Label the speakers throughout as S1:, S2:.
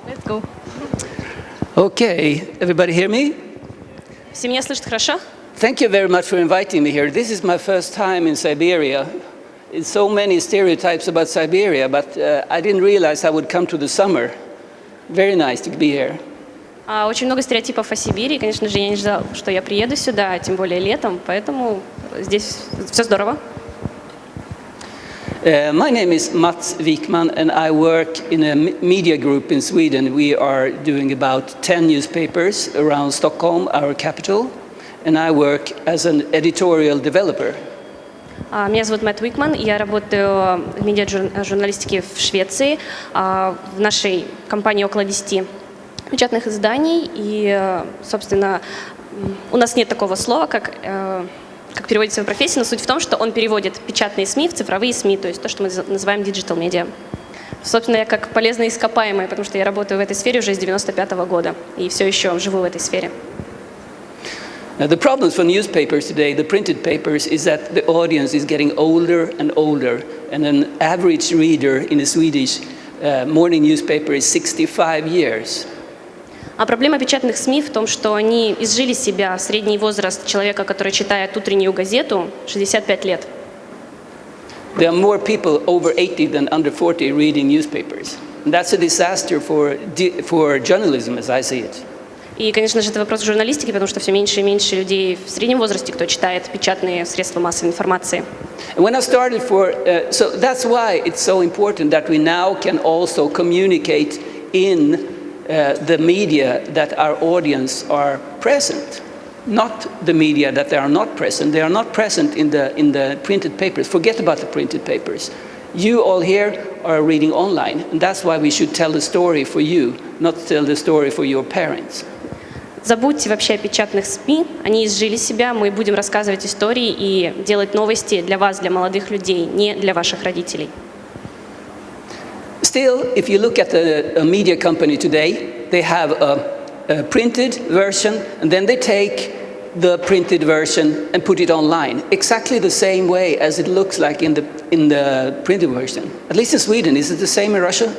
S1: Let's go.
S2: Okay, everybody hear me?
S1: Все меня слышат хорошо?
S2: Thank you very much for inviting me here. This is my first time in Siberia. It's so many stereotypes about Siberia, but I didn't realize I would come to the summer. Very nice to be here.
S1: Очень много стереотипов о Сибири. Конечно же, я не ждала, что я приеду сюда, тем более летом, поэтому здесь все здорово.
S2: My name is Wikman, and I work in a media group in Sweden. We are doing about 10 newspapers around Stockholm, our capital, and I work as an editorial developer.
S1: Меня зовут Wikman, я работаю в медиа-журналистике в Швеции. В нашей компании около 10 печатных изданий, и, собственно, у нас нет такого слова, как переводится в профессии, но суть в том, что он переводит печатные СМИ в цифровые СМИ, то есть то, что мы называем digital-медиа. Собственно, я как полезное ископаемое, потому что я работаю в этой сфере уже с 95-го года и все еще живу в этой сфере.
S2: Now, the problems for newspapers today, the printed papers, is that the audience is getting older and older, and an average reader in a Swedish morning newspaper is 65 years.
S1: А проблема печатных СМИ в том, что они изжили себя, средний возраст человека, который читает утреннюю газету, 65 лет.
S2: There are more people over 80 than under 40 reading newspapers. And that's a disaster for journalism, as I see it.
S1: И, конечно же, это вопрос журналистики, потому что все меньше и меньше людей в среднем возрасте, кто читает печатные средства массовой информации.
S2: When I started so that's why it's so important that we now can also communicate in the media that our audience are present, not the media that they are not present. They are not present in the printed papers. Forget about the printed papers. You all here are reading online, and that's why we should tell the story for you, not tell the story for your parents.
S1: Забудьте вообще о печатных СМИ, они изжили себя, мы будем рассказывать истории и делать новости для вас, для молодых людей, не для ваших родителей.
S2: Still, if you look at a media company today, they have a printed version, and then they take the printed version and put it online, exactly the same way as it looks like in the printed version. At least in Sweden, is it the same in Russia?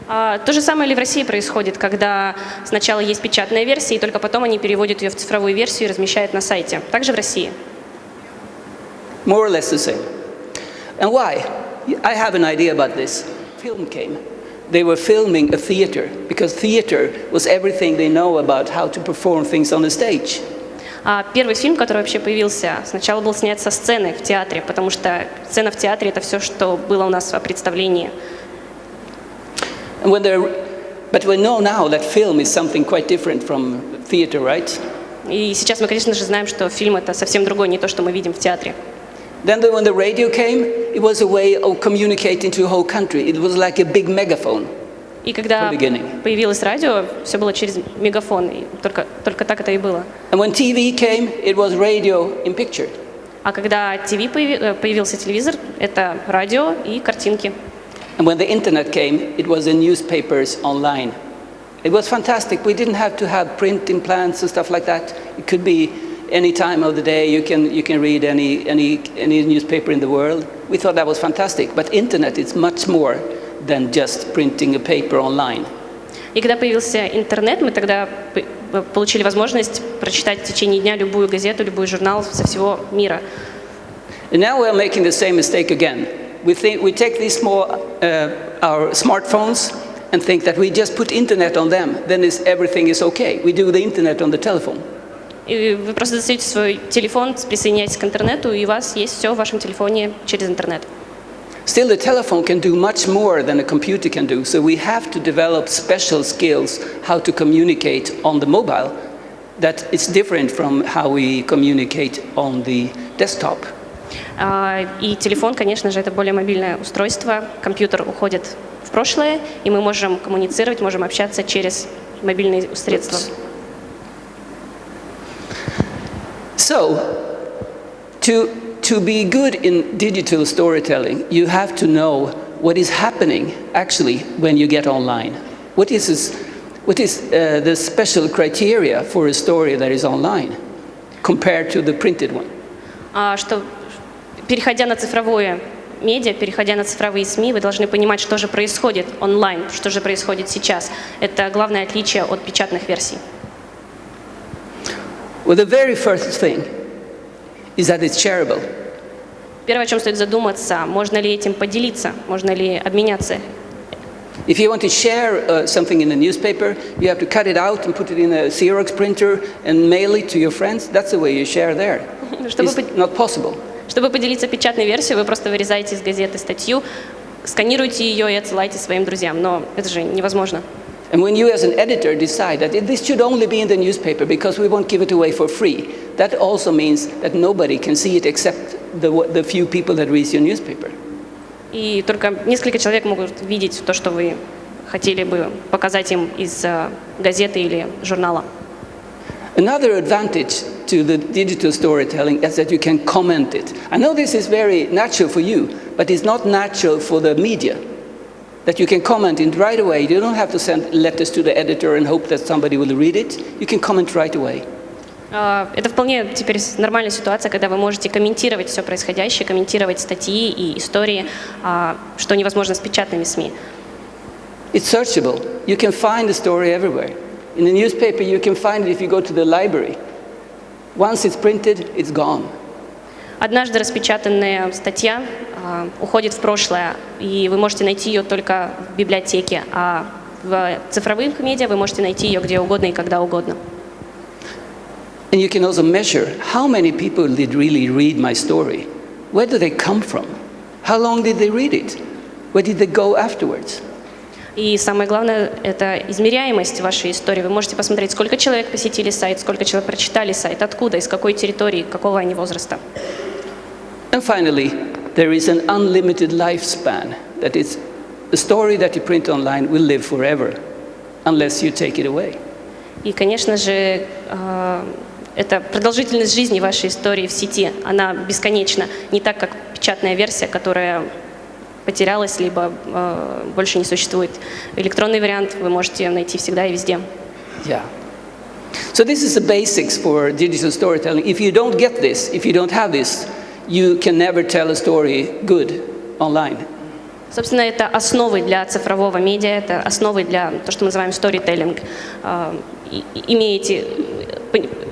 S1: То же самое ли в России происходит, когда сначала есть печатная версия, и только потом они переводят ее в цифровую версию и размещают на сайте? Также в России.
S2: More or less the same. And why? I have an idea about this. Film came. They were filming a theater, because theater was everything they know about how to perform things on the stage.
S1: Первый фильм, который вообще появился, сначала был снят со сцены в театре, потому что сцена в театре — это все, что было у нас в представлении.
S2: But we know now that film is something quite different from theater, right?
S1: И сейчас мы, конечно же, знаем, что фильм — это совсем другое, не то, что мы видим в театре.
S2: Then when the radio came, it was a way of communicating to a whole country. It was like a big megaphone.
S1: И когда появилось радио, все было через мегафон, и только так это и было.
S2: And when TV came, it was radio in picture.
S1: А когда появился телевизор, это радио и картинки.
S2: And when the internet came, it was the newspapers online. It was fantastic. We didn't have to have printing plants and stuff like that. It could be any time of the day. You can read any newspaper in the world. We thought that was fantastic. But internet is much more than just printing a paper online.
S1: И когда появился интернет, мы тогда получили возможность прочитать в течение дня любую газету, любой журнал со всего мира.
S2: And now we are making the same mistake again. We take these our smartphones and think that we just put internet on them, then everything is okay. We do the internet on the telephone.
S1: И вы просто достаете свой телефон, присоединяетесь к интернету, и у вас есть все в вашем телефоне через интернет.
S2: Still, the telephone can do much more than a computer can do, so we have to develop special skills how to communicate on the mobile that is different from how we communicate on the desktop.
S1: И телефон, конечно же, это более мобильное устройство. Компьютер уходит в прошлое, и мы можем коммуницировать, можем общаться через мобильные средства.
S2: So, to be good in digital storytelling, you have to know what is happening actually when you get online. What is the special criteria for a story that is online compared to the printed one?
S1: Переходя на цифровое медиа, переходя на цифровые СМИ, вы должны понимать, что же происходит онлайн, что же происходит сейчас. Это главное отличие от печатных версий.
S2: Well, the very first thing is that it's shareable.
S1: Первое, о чем стоит задуматься, можно ли этим поделиться, можно ли обменяться.
S2: If you want to share something in a newspaper, you have to cut it out and put it in a Xerox printer and mail it to your friends. That's the way you share there. It's not possible.
S1: Чтобы поделиться печатной версией, вы просто вырезаете из газеты статью, сканируете ее и отсылаете своим друзьям. Но это же невозможно.
S2: And when you as an editor decide that this should only be in the newspaper because we won't give it away for free, that also means that nobody can see it except the few people that read your newspaper.
S1: И только несколько человек могут видеть то, что вы хотели бы показать им из газеты или журнала.
S2: Another advantage to the digital storytelling is that you can comment it. I know this is very natural for you, but it's not natural for the media. That you can comment it right away. You don't have to send letters to the editor and hope that somebody will read it. You can comment right away.
S1: Это вполне теперь нормальная ситуация, когда вы можете комментировать все происходящее, комментировать статьи и истории, что невозможно с печатными СМИ.
S2: It's searchable. You can find the story everywhere. In the newspaper, you can find it if you go to the library. Once it's printed, it's gone.
S1: Однажды распечатанная статья уходит в прошлое, и вы можете найти ее только в библиотеке, а в цифровых медиа вы можете найти ее где угодно и когда угодно.
S2: And you can also measure how many people did really read my story. Where do they come from? How long did they read it? Where did they go afterwards?
S1: И самое главное – это измеряемость вашей истории. Вы можете посмотреть, сколько человек посетили сайт, сколько человек прочитали сайт, откуда, из какой территории, какого они возраста.
S2: And finally, there is an unlimited lifespan. That is, the story that you print online will live forever, unless you take it away.
S1: И, конечно же, это продолжительность жизни вашей истории в сети, она бесконечна, не так, как печатная версия, которая потерялась, либо больше не существует. Электронный вариант вы можете найти всегда и везде.
S2: Yeah. So this is the basics for digital storytelling. If you don't get this, if you don't have this, you can never tell a story good online.
S1: Собственно, это основы для цифрового медиа, это основы для того, что мы называем storytelling.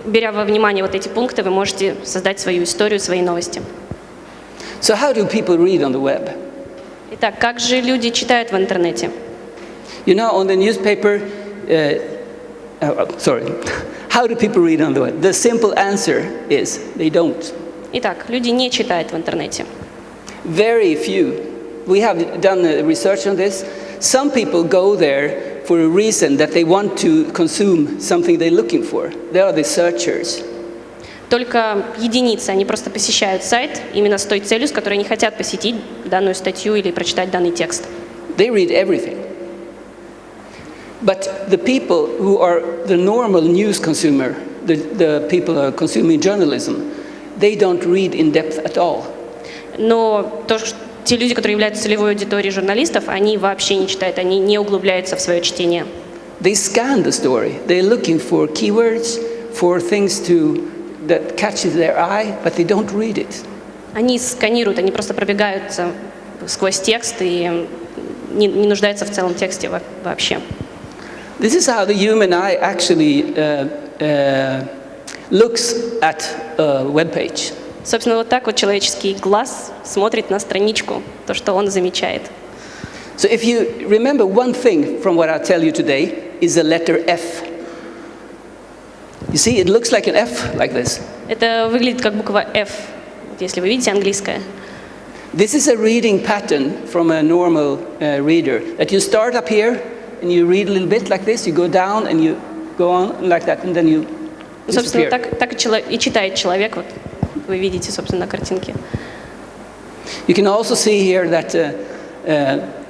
S1: Беря во внимание вот эти пункты, вы можете создать свою историю, свои новости.
S2: So how do people read on the web?
S1: Итак, как же люди читают в интернете?
S2: You know, on the newspaper, how do people read on the web? The simple answer is they don't.
S1: Итак, люди не читают в интернете.
S2: Very few. We have done research on this. Some people go there for a reason that they want to consume something they're looking for. They are the searchers.
S1: Только единицы, они просто посещают сайт именно с той целью, с которой они хотят посетить данную статью или прочитать данный текст.
S2: They read everything. But the people who are the normal news consumer, the people who are consuming journalism, they don't read in depth at all.
S1: Но те люди, которые являются целевой аудиторией журналистов, они вообще не читают, они не углубляются в свое чтение.
S2: They scan the story. They're looking for keywords, for things that catches their eye, but they don't read it.
S1: Они сканируют, они просто пробегаются сквозь текст и не нуждаются в целом тексте вообще.
S2: This is how the human eye actually looks at a web page.
S1: Собственно, вот так вот человеческий глаз смотрит на страничку, то, что он замечает.
S2: So if you remember one thing from what I tell you today is the letter F. You see, it looks like an F, like this.
S1: Это выглядит как буква F, если вы видите английское.
S2: This is a reading pattern from a normal reader. That you start up here and you read a little bit like this, you go down and you go on like that, and then you
S1: disappear. Собственно, так и читает человек. Вот вы видите, собственно, на картинке.
S2: You can also see here that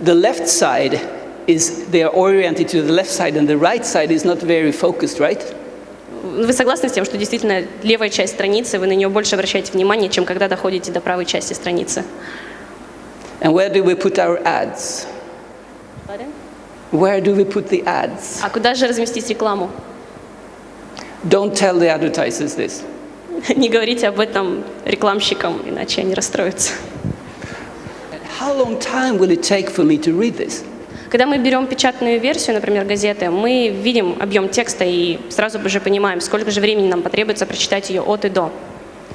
S2: the left side they are oriented to the left side, and the right side is not very focused, right?
S1: Вы согласны с тем, что действительно левая часть страницы, вы на нее больше обращаете внимание, чем когда доходите до правой части страницы?
S2: And where do we put our ads? Where do we put the ads?
S1: А куда же разместить рекламу?
S2: Don't tell the advertisers this.
S1: Не говорите об этом рекламщикам, иначе они расстроятся.
S2: how long time will it take for me to read this?
S1: Когда мы берем печатную версию, например, газеты, мы видим объем текста и сразу же понимаем, сколько же времени нам потребуется прочитать ее от и до.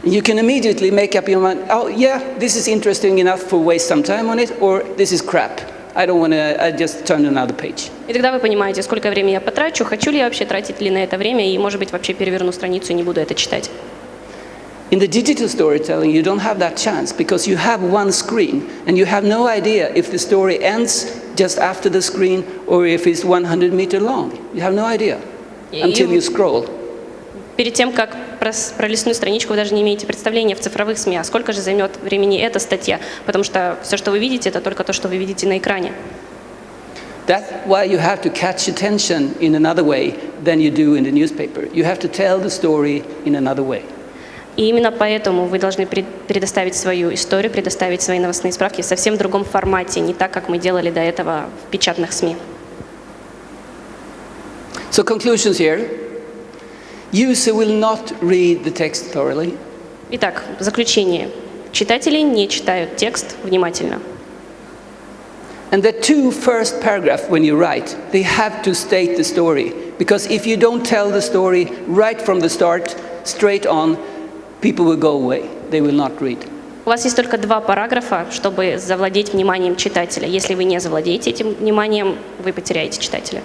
S2: You can immediately make up your mind, oh yeah, this is interesting enough for waste some time on it, or this is crap. I don't want to, I just turn another page.
S1: И тогда вы понимаете, сколько времени я потрачу, хочу ли я вообще тратить ли на это время, и, может быть, вообще переверну страницу и не буду это читать.
S2: In the digital storytelling, you don't have that chance because you have one screen and you have no idea if the story ends just after the screen or if it's 100 meters long. You have no idea until you scroll.
S1: Перед тем, как пролистнуть страничку, вы даже не имеете представления в цифровых СМИ, а сколько же займет времени эта статья, потому что все, что вы видите, это только то, что вы видите на экране.
S2: That's why you have to catch attention in another way than you do in the newspaper. You have to tell the story in another way.
S1: И именно поэтому вы должны предоставить свою историю, предоставить свои новостные справки в совсем другом формате, не так, как мы делали до этого в печатных СМИ.
S2: So conclusions here. User will not read the text thoroughly.
S1: Итак, в заключение. Читатели не читают текст внимательно.
S2: And the two first paragraphs when you write, they have to state the story. Because if you don't tell the story right from the start, straight on, people will go away. They will not read.
S1: У вас есть только 2 параграфа, чтобы завладеть вниманием читателя. Если вы не завладеете этим вниманием, вы потеряете читателя.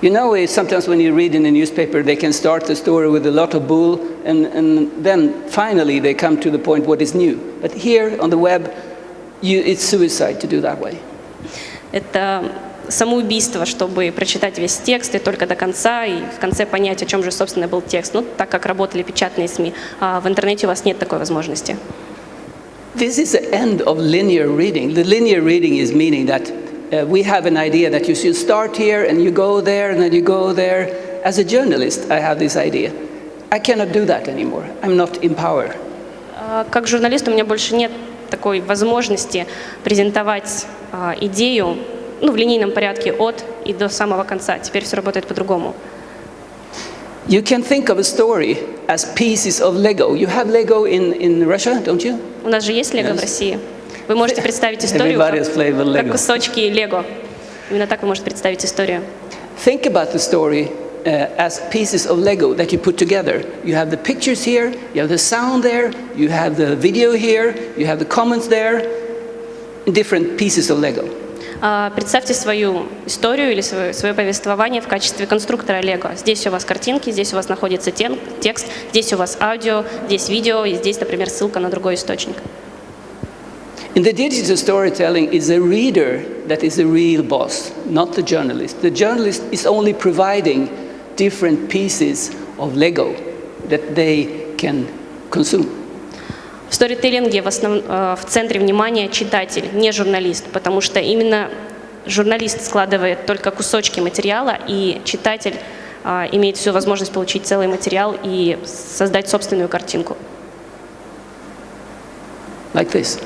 S2: You know, sometimes when you read in a newspaper, they can start the story with a lot of bull, and then finally they come to the point what is new. But here on the web, it's suicide to do that way.
S1: Это самоубийство, чтобы прочитать весь текст и только до конца, и в конце понять, о чем же, собственно, был текст. Ну, так как работали печатные СМИ. А в интернете у вас нет такой возможности.
S2: This is the end of linear reading. The linear reading is meaning that we have an idea that you should start here and you go there and then you go there. As a journalist, I have this idea. I cannot do that anymore. I'm not in power.
S1: Как журналист у меня больше нет такой возможности презентовать идею, ну, в линейном порядке от и до самого конца. Теперь все работает по-другому.
S2: You can think of a story as pieces of Lego. You have Lego in Russia, don't you?
S1: У нас же есть Лего в России. Вы можете представить историю как кусочки Лего. Именно так вы можете представить историю.
S2: Think about the story as pieces of Lego that you put together. You have the pictures here, you have the sound there, you have the video here, you have the comments there, different pieces of Lego.
S1: Представьте свою историю или свое повествование в качестве конструктора Лего. Здесь у вас картинки, здесь у вас находится текст, здесь у вас аудио, здесь видео, и здесь, например, ссылка на другой источник.
S2: In the digital storytelling, is a reader that is the real boss, not the journalist. The journalist is only providing different pieces of Lego that they can consume.
S1: В сторителлинге в центре внимания читатель, не журналист, потому что именно журналист складывает только кусочки материала, и читатель имеет всю возможность получить целый материал и создать собственную картинку.
S2: Like this.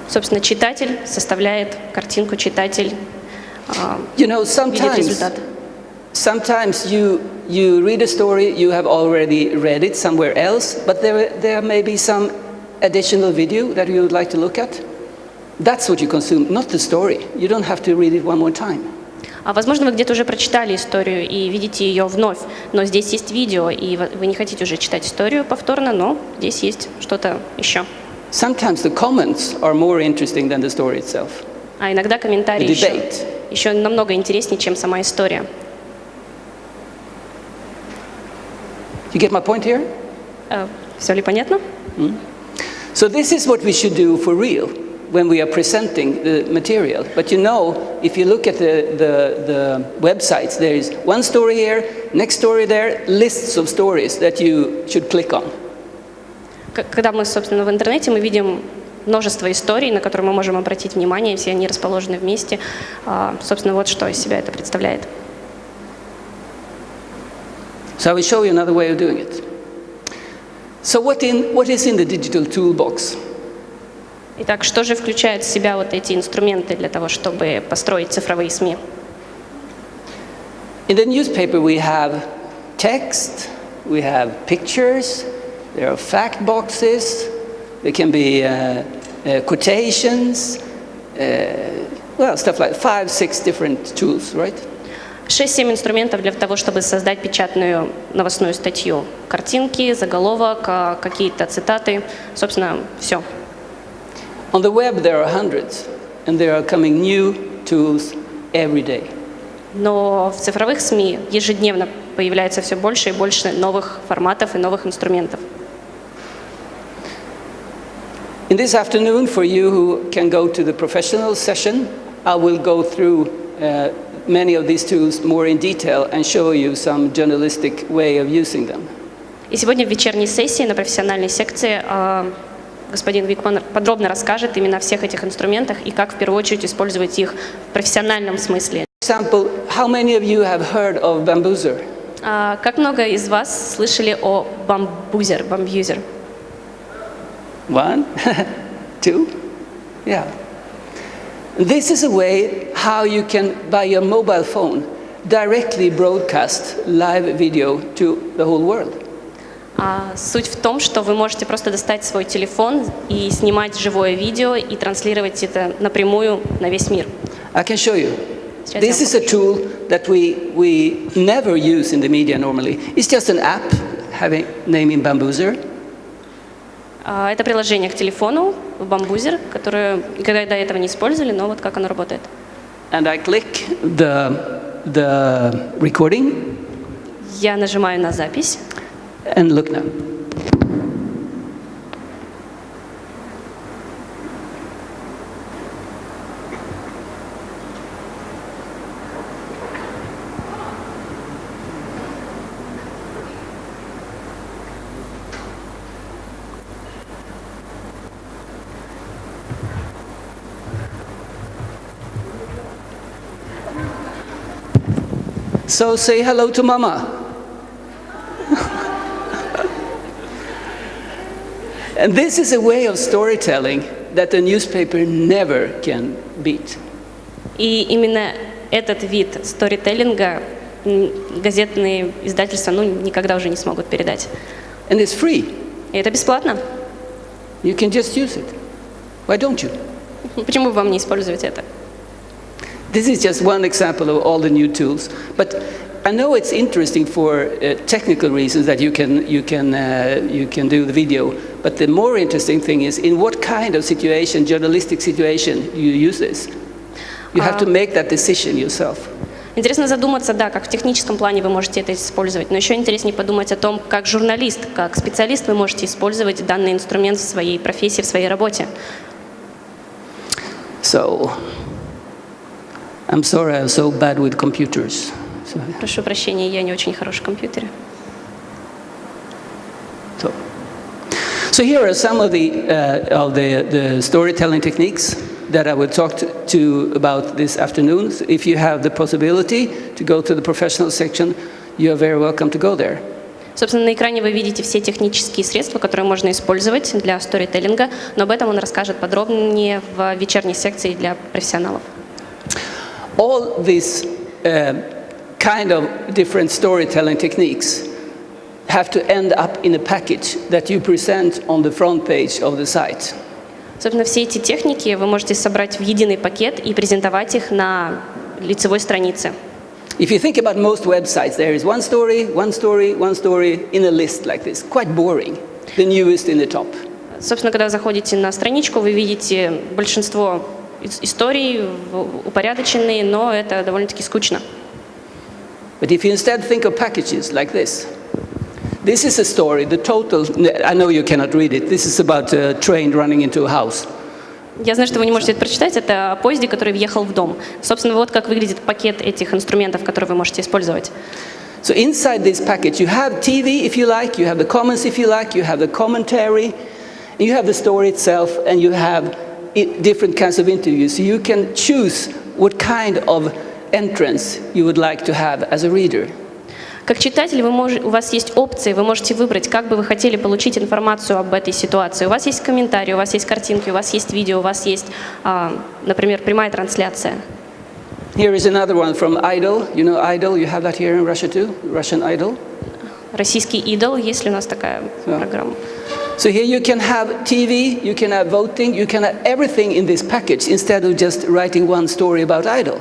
S1: Собственно, читатель составляет картинку, читатель
S2: видит
S1: результат.
S2: Sometimes you read a story, you have already read it somewhere else, but there may be some additional video that you would like to look at. That's what you consume, not the story. You don't have to read it one more time.
S1: Возможно, вы где-то уже прочитали историю и видите ее вновь, но здесь есть видео, и вы не хотите уже читать историю повторно, но здесь есть что-то еще.
S2: Sometimes the comments are more interesting than the story itself.
S1: А иногда комментарии еще намного интереснее, чем сама история.
S2: You get my point here?
S1: Все ли понятно?
S2: So this is what we should do for real when we are presenting the material. But you know, if you look at the websites, there is one story here, next story there, lists of stories that you should click on.
S1: Когда мы, собственно, в интернете, мы видим множество историй, на которые мы можем обратить внимание, все они расположены вместе. Собственно, вот что из себя это представляет.
S2: So I will show you another way of doing it. So what is in the digital toolbox?
S1: Итак, что же включают в себя вот эти инструменты для того, чтобы построить цифровые СМИ?
S2: In the newspaper we have text, we have pictures, there are fact boxes, There can be quotations, stuff like 5-6 different tools, right?
S1: 6-7 инструментов для того, чтобы создать печатную новостную статью. Картинки, заголовок, какие-то цитаты, собственно, все.
S2: On the web there are hundreds, and there are coming new tools every day.
S1: Но в цифровых СМИ ежедневно появляется все больше и больше новых форматов и новых инструментов.
S2: In this afternoon, for you who can go to the professional session, I will go through many of these tools more in detail and show you some journalistic way of using them.
S1: И сегодня в вечерней сессии на профессиональной секции господин Wikman подробно расскажет именно о всех этих инструментах и как в первую очередь использовать их в профессиональном смысле.
S2: For example, how many of you have heard of Bambuser?
S1: Как много из вас слышали о бамбузер?
S2: One, two, yeah. This is a way how you can, by your mobile phone, directly broadcast live video to the whole world.
S1: Суть в том, что вы можете просто достать свой телефон и снимать живое видео и транслировать это напрямую на весь мир.
S2: I can show you. This is a tool that we never use in the media normally. It's just an app having naming Bambuser.
S1: Это приложение к телефону, бамбузер, которое никогда до этого не использовали, но вот как оно работает.
S2: And I click the recording.
S1: Я нажимаю на запись.
S2: And look now. So say hello to Mama. And this is a way of storytelling that the newspaper never can beat.
S1: И именно этот вид сторителлинга газетные издательства никогда уже не смогут передать.
S2: And it's free.
S1: И это бесплатно.
S2: You can just use it. Why don't you?
S1: Почему бы вам не использовать это?
S2: This is just one example of all the new tools, but I know it's interesting for technical reasons that you can do the video. But the more interesting thing is in what kind of situation, journalistic situation, you use this. You have to make that decision yourself.
S1: Интересно задуматься, да, как в техническом плане вы можете это использовать, но еще интереснее подумать о том, как журналист, как специалист вы можете использовать данный инструмент в своей профессии, в своей работе.
S2: So, I'm sorry I'm so bad with computers.
S1: Прошу прощения, я не очень хорош в компьютере.
S2: So here are some of the storytelling techniques that I will talk to you about this afternoon. So if you have the possibility to go to the professional section, you are very welcome to go there.
S1: Собственно, на экране вы видите все технические средства, которые можно использовать для сторителлинга, но об этом он расскажет подробнее в вечерней секции для профессионалов.
S2: All these kind of different storytelling techniques have to end up in a package that you present on the front page of the site.
S1: Собственно, все эти техники вы можете собрать в единый пакет и презентовать их на лицевой странице.
S2: If you think about most websites, there is one story, one story, one story in a list like this. Quite boring. The newest in the top.
S1: Собственно, когда вы заходите на страничку, вы видите большинство историй упорядоченные, но это довольно-таки скучно.
S2: But if you instead think of packages like this. This is a story, the total, I know you cannot read it, this is about a train running into a house.
S1: Я знаю, что вы не можете это прочитать, это о поезде, который въехал в дом. Собственно, вот как выглядит пакет этих инструментов, которые вы можете использовать.
S2: So inside this package you have TV if you like, you have the comments if you like, you have the commentary, you have the story itself, and you have different kinds of interviews. So you can choose what kind of entrance you would like to have as a reader.
S1: Как читатель у вас есть опции, вы можете выбрать, как бы вы хотели получить информацию об этой ситуации. У вас есть комментарии, у вас есть картинки, у вас есть видео, у вас есть, например, прямая трансляция.
S2: Here is another one from Idol. You know Idol, you have that here in Russia too, Russian Idol.
S1: Российский Idol, есть ли у нас такая программа?
S2: So here you can have TV, you can have voting, you can have everything in this package instead of just writing one story about idol.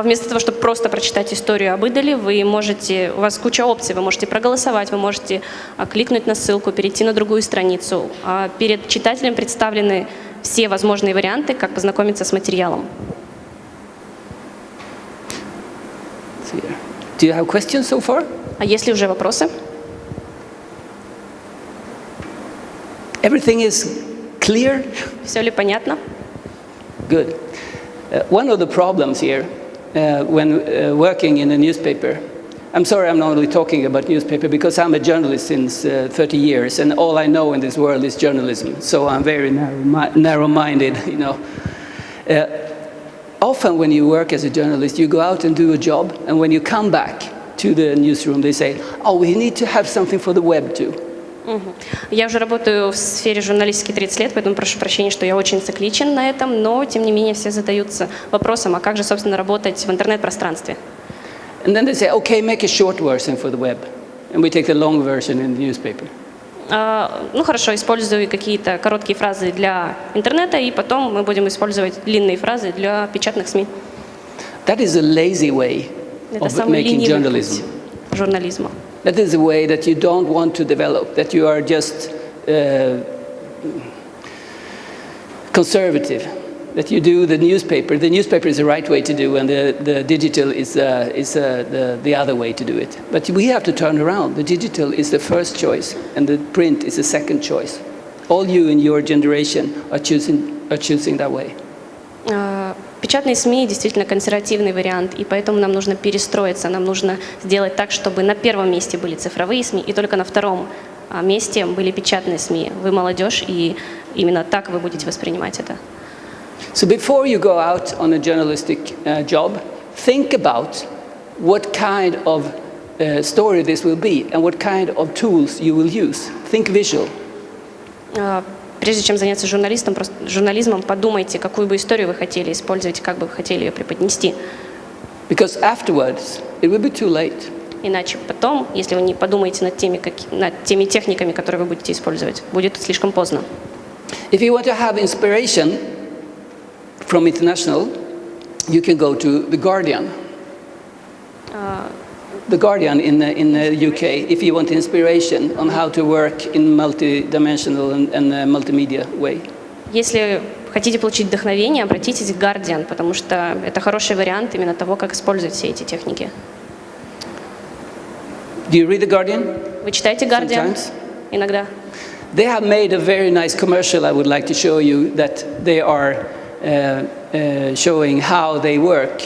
S1: Вместо того, чтобы просто прочитать историю об идоле, у вас куча опций, вы можете проголосовать, вы можете кликнуть на ссылку, перейти на другую страницу. Перед читателем представлены все возможные варианты, как познакомиться с материалом.
S2: Do you have questions so far?
S1: А есть ли уже вопросы?
S2: Everything is clear?
S1: Все ли понятно?
S2: Good. One of the problems here when working in a newspaper, I'm sorry I'm not only talking about newspaper because I'm a journalist since 30 years and all I know in this world is journalism, so I'm very narrow-minded, you know. Often when you work as a journalist, you go out and do a job, and when you come back to the newsroom, they say, oh, we need to have something for the web too.
S1: Я уже работаю в сфере журналистики 30 лет, поэтому прошу прощения, что я очень цикличен на этом, но тем не менее все задаются вопросом, а как же, собственно, работать в интернет-пространстве?
S2: And then they say, okay, make a short version for the web, and we take the long version in the newspaper.
S1: Ну хорошо, использую какие-то короткие фразы для интернета, и потом мы будем использовать длинные фразы для печатных СМИ.
S2: That is a lazy way of making journalism.
S1: Журнализма.
S2: That is a way that you don't want to develop, that you are just conservative, that you do the newspaper. The newspaper is the right way to do, and the digital is the other way to do it. But we have to turn around. The digital is the first choice, and the print is the second choice. All you in your generation are choosing that way.
S1: Печатные СМИ действительно консервативный вариант, и поэтому нам нужно перестроиться, нам нужно сделать так, чтобы на первом месте были цифровые СМИ, и только на втором месте были печатные СМИ. Вы молодежь, и именно так вы будете воспринимать это.
S2: So before you go out on a journalistic job, think about what kind of story this will be and what kind of tools you will use. Think visual.
S1: Прежде чем заняться журнализмом, подумайте, какую бы историю вы хотели использовать, как бы вы хотели ее преподнести.
S2: Because afterwards, it will be too late.
S1: Иначе потом, если вы не подумаете над теми техниками, которые вы будете использовать, будет слишком поздно.
S2: If you want to have inspiration from international, you can go to The Guardian. The Guardian in the UK, if you want inspiration on how to work in multi-dimensional and multimedia way.
S1: Если хотите получить вдохновение, обратитесь к Guardian, потому что это хороший вариант именно того, как использовать все эти техники.
S2: Do you read The Guardian?
S1: Вы читаете Guardian?
S2: Sometimes?
S1: Иногда.
S2: They have made a very nice commercial I would like to show you that they are showing how they work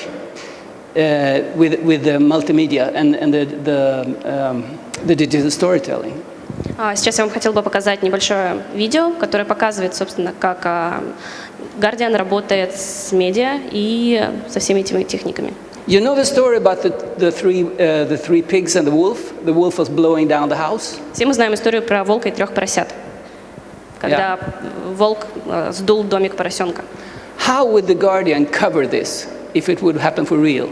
S2: with the multimedia and the digital storytelling.
S1: Сейчас я вам хотела бы показать небольшое видео, которое показывает, собственно, как Guardian работает с медиа и со всеми этими техниками.
S2: You know the story about the three pigs and the wolf? The wolf was blowing down the house.
S1: Все мы знаем историю про волка и 3 поросят, когда волк сдул домик поросенка.
S2: How would the Guardian cover this if it would happen for real?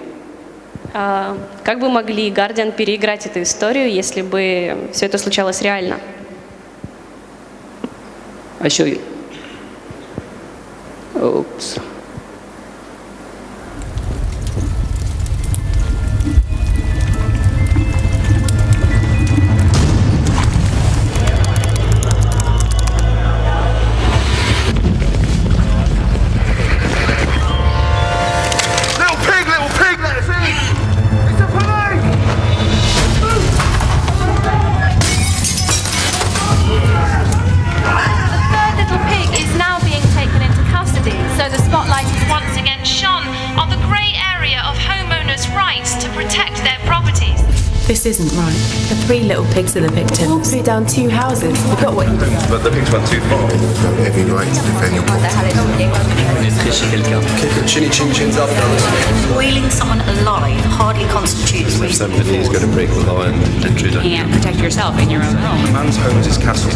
S1: Как бы могли Guardian переиграть эту историю, если бы все это случалось реально?
S2: I show you. Oops.
S3: This isn't right. The 3 little pigs are the victims.
S4: All blew down 2 houses. We got what you did.
S5: But the pigs went too far.
S6: Every right to defend your
S5: Chins up,
S7: Boiling someone alive hardly constitutes reasonable
S5: somebody is going to break the law and intrude on you.
S8: Can't protect yourself in your own home.
S5: A man's home is his castle.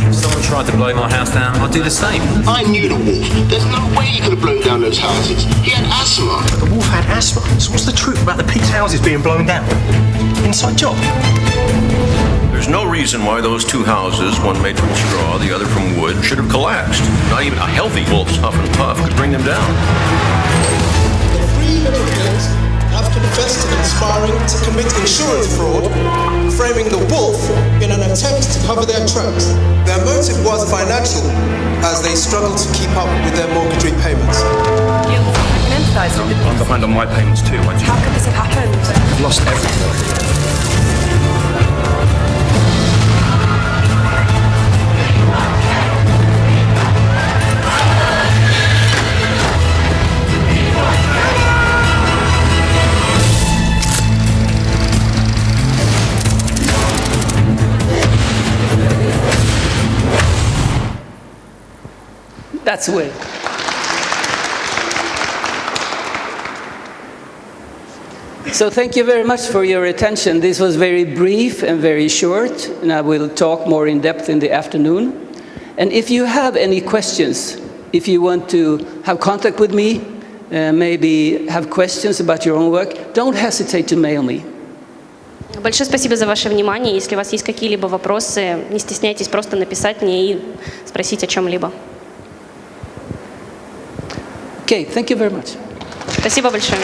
S5: If someone tried to blow my house down, I'd do the same.
S9: I knew the wolf. There's no way he could have blown down those houses. He had asthma.
S10: The wolf had asthma. So what's the truth about the pig's houses being blown down? Inside job.
S11: There's no reason why those two houses, one made from straw, the other from wood, should have collapsed. Not even a healthy wolf's huff and puff could bring them down.
S9: The three little pigs have confessed to conspiring to commit insurance fraud, framing the wolf in an attempt to cover their tracks. Their motive was financial, as they struggled to keep up with their mortgage repayments.
S10: I'm behind on my payments too.
S4: How could this have happened?
S10: I've lost everything.
S2: That's the way. So thank you very much for your attention. This was very brief and very short, and I will talk more in depth in the afternoon. And if you have any questions, if you want to have contact with me, maybe have questions about your own work, don't hesitate to mail me.
S1: Большое спасибо за ваше внимание. Если у вас есть какие-либо вопросы, не стесняйтесь просто написать мне и спросить о чем-либо.
S2: Okay, thank you very much.
S1: Спасибо большое.